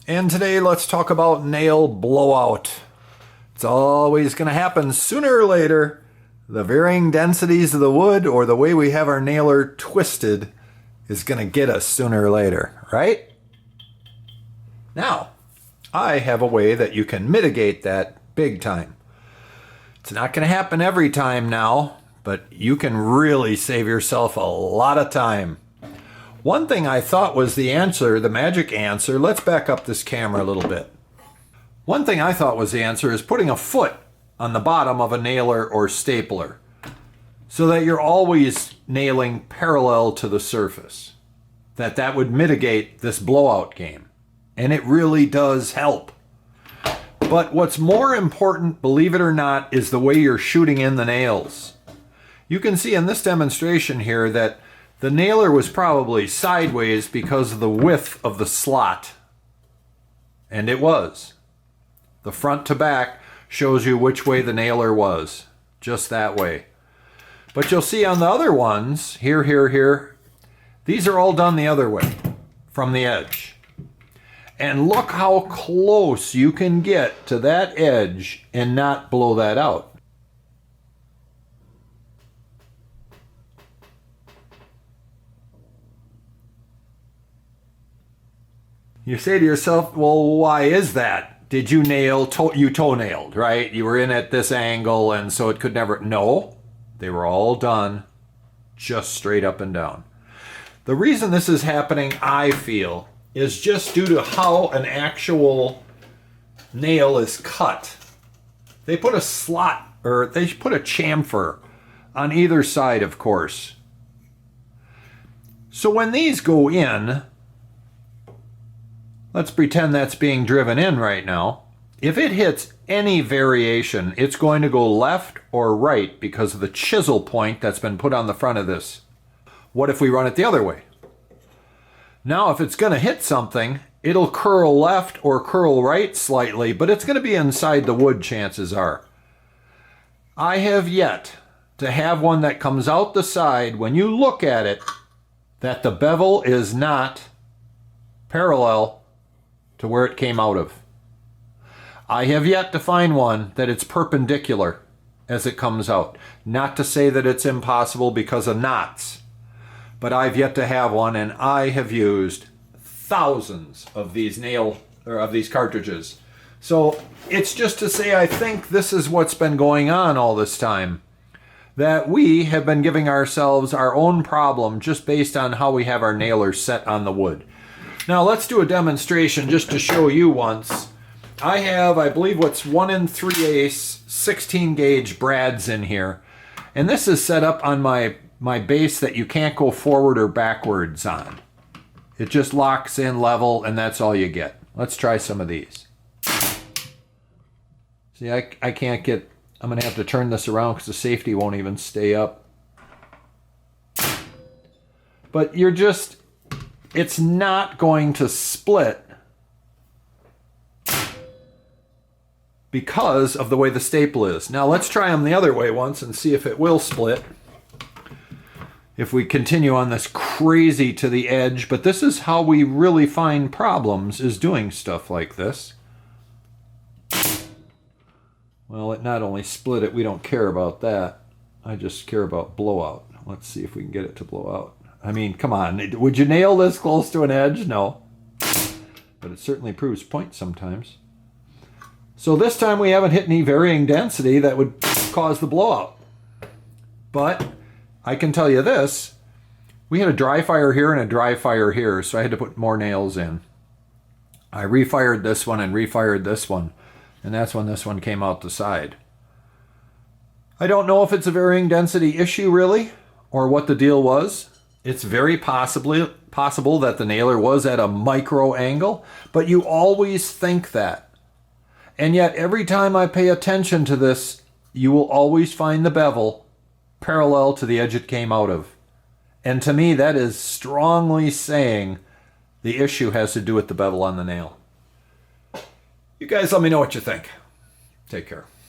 And today let's talk about nail blowout. It's always going to happen sooner or later. The varying densities of the wood or the way we have our nailer twisted is going to get us sooner or later, right? Now, I have a way that you can mitigate that big time. It's not going to happen every time now, but you can really save yourself a lot of time. One thing I thought was the answer, the magic answer. Let's back up this camera a little bit. One thing I thought was the answer is putting a foot on the bottom of a nailer or stapler so that you're always nailing parallel to the surface. That would mitigate this blowout game. And it really does help. But what's more important, believe it or not, is the way you're shooting in the nails. You can see in this demonstration here that the nailer was probably sideways because of the width of the slot. And it was. The front to back shows you which way the nailer was. Just that way. But you'll see on the other ones, here, these are all done the other way, from the edge. And look how close you can get to that edge and not blow that out. You say to yourself, well, why is that? Did you nail, you toe-nailed, right? You were in at this angle and so it could never, no, they were all done just straight up and down. The reason this is happening, I feel, is just due to how an actual nail is cut. They put a slot, or they put a chamfer on either side, of course. So when these go in, let's pretend that's being driven in right now. If it hits any variation, it's going to go left or right because of the chisel point that's been put on the front of this. What if we run it the other way? Now, if it's going to hit something, it'll curl left or curl right slightly, but it's going to be inside the wood, chances are. I have yet to have one that comes out the side, when you look at it, that the bevel is not parallel to where it came out of. I have yet to find one that it's perpendicular as it comes out. Not to say that it's impossible because of knots, but I've yet to have one, and I have used thousands of these these cartridges. So it's just to say I think this is what's been going on all this time. That we have been giving ourselves our own problem just based on how we have our nailers set on the wood. Now let's do a demonstration just to show you once. I have, I believe, what's 1 3/8 16 gauge brads in here. And this is set up on my base that you can't go forward or backwards on. It just locks in level and that's all you get. Let's try some of these. See, I can't get, I'm going to have to turn this around because the safety won't even stay up. But you're just, it's not going to split because of the way the staple is. Now let's try them the other way once and see if it will split. If we continue on this crazy to the edge, but this is how we really find problems, is doing stuff like this. Well, it not only split it, we don't care about that. I just care about blowout. Let's see if we can get it to blow out. I mean, come on, would you nail this close to an edge? No. But it certainly proves point sometimes. So this time we haven't hit any varying density that would cause the blowout. But I can tell you this, we had a dry fire here and a dry fire here, so I had to put more nails in. I refired this one and refired this one, and that's when this one came out the side. I don't know if it's a varying density issue really, or what the deal was. It's very possible that the nailer was at a micro angle, but you always think that. And yet every time I pay attention to this, you will always find the bevel parallel to the edge it came out of. And to me, that is strongly saying the issue has to do with the bevel on the nail. You guys let me know what you think. Take care.